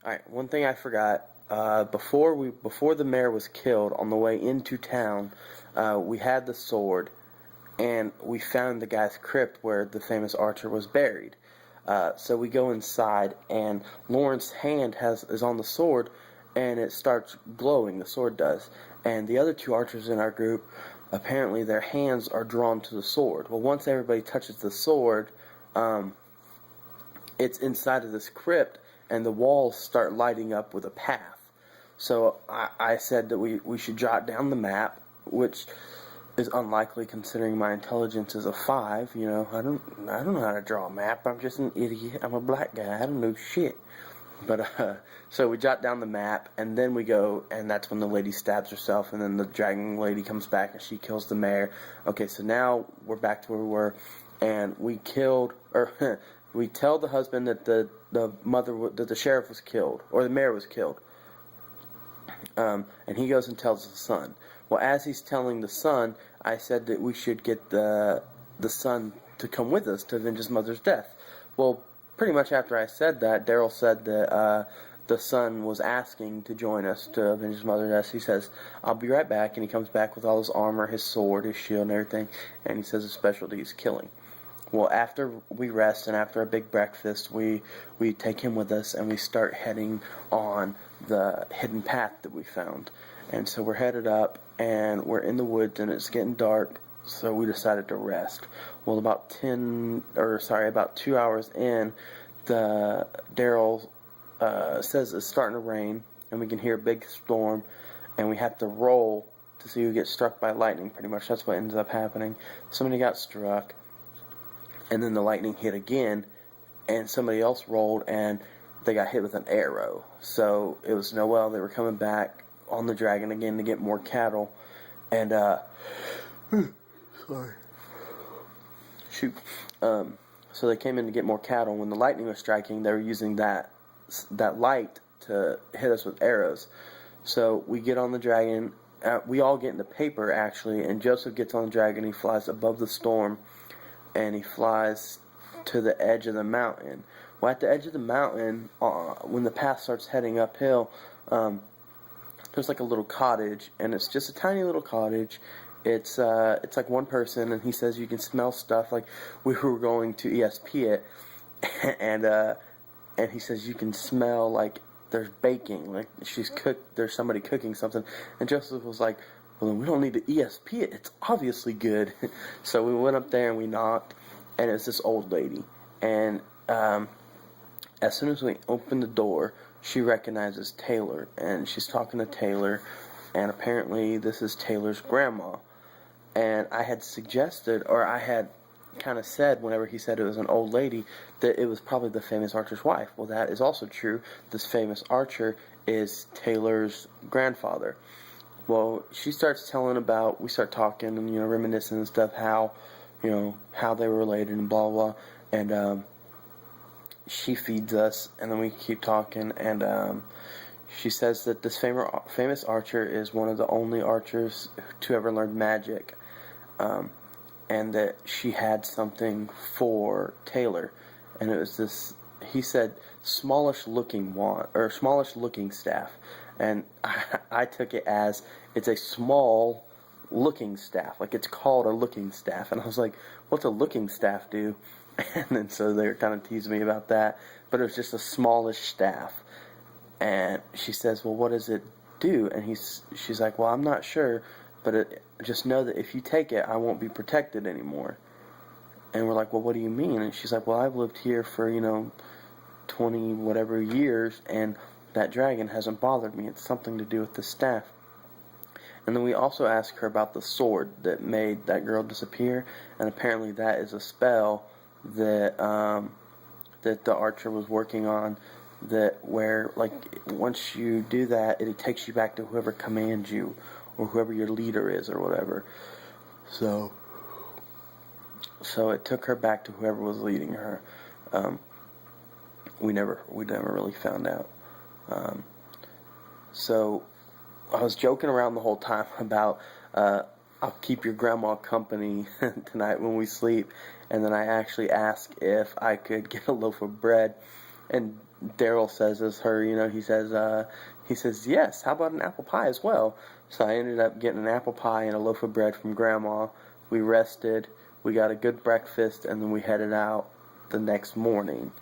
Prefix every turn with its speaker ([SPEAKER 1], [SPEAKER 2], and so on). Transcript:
[SPEAKER 1] Alright, one thing I forgot. Before the mayor was killed on the way into town, we had the sword, and we found the guy's crypt where the famous archer was buried. So we go inside, and Lauren's hand is on the sword, and it starts glowing. The sword does, and the other two archers in our group, apparently their hands are drawn to the sword. Well, once everybody touches the sword, it's inside of this crypt, and the walls start lighting up with a path. So I said that we should jot down the map, which is unlikely considering my intelligence is a 5. You know, I don't know how to draw a map. I'm just an idiot. I'm a black guy. I don't know shit. But so we jot down the map, and then we go, and that's when the lady stabs herself, and then the dragon lady comes back and she kills the mayor. Okay, so now we're back to where we were, and we killed, or we tell the husband that the sheriff was killed, or the mayor was killed. And he goes and tells the son. Well, as he's telling the son, I said that we should get the son to come with us to avenge his mother's death. Well, pretty much after I said that, Daryl said that the son was asking to join us to avenge his mother's death. He says, "I'll be right back," and he comes back with all his armor, his sword, his shield, and everything, and he says his specialty is killing. Well, after we rest and after a big breakfast, we take him with us, and we start heading on the hidden path that we found. And so we're headed up, and we're in the woods, and it's getting dark, so we decided to rest. Well, about 2 hours in, Daryl says it's starting to rain, and we can hear a big storm, and we have to roll to see who gets struck by lightning. Pretty much that's what ends up happening. Somebody got struck, and then the lightning hit again, and somebody else rolled, and they got hit with an arrow. So it was Noel. They were coming back on the dragon again to get more cattle, and sorry, shoot. So they came in to get more cattle. When the lightning was striking, they were using that light to hit us with arrows. So we get on the dragon. We all get into paper actually, and Joseph gets on the dragon. He flies above the storm, and he flies to the edge of the mountain. Well, at the edge of the mountain, when the path starts heading uphill, there's like a little cottage, and it's just a tiny little cottage. It's like one person, and he says you can smell stuff. Like we were going to ESP it, and he says you can smell like there's baking, like there's somebody cooking something. And Joseph was like, well, then we don't need to ESP it. It's obviously good. So we went up there and we knocked, and it's this old lady. And as soon as we opened the door, she recognizes Taylor, and she's talking to Taylor, and apparently this is Taylor's grandma. And I had suggested, or I had kind of said whenever he said it was an old lady, that it was probably the famous archer's wife. Well, that is also true. This famous archer is Taylor's grandfather. Well, she starts telling about, we start talking and, reminiscing and stuff, how they were related and blah, blah, and, she feeds us, and then we keep talking, and, she says that this famous archer is one of the only archers to ever learn magic, and that she had something for Taylor, and it was this, he said, smallish looking staff, and I took it as it's a small looking staff, like it's called a looking staff, and I was like, what's a looking staff do? And then so they were kind of teasing me about that, but it was just a smallish staff. And she says, well, what does it do? And she's like, well, I'm not sure, but just know that if you take it, I won't be protected anymore. And we're like, well, what do you mean? And she's like, well, I've lived here for 20 whatever years, and that dragon hasn't bothered me. It's something to do with the staff. And then we also asked her about the sword that made that girl disappear, and apparently that is a spell that that the archer was working on, that where, like, once you do that, it takes you back to whoever commands you, or whoever your leader is, or whatever. So it took her back to whoever was leading her. We never really found out. So I was joking around the whole time about I'll keep your grandma company tonight when we sleep, and then I actually asked if I could get a loaf of bread, and Daryl says is her, he says, yes, how about an apple pie as well? So I ended up getting an apple pie and a loaf of bread from Grandma. We rested, we got a good breakfast, and then we headed out the next morning.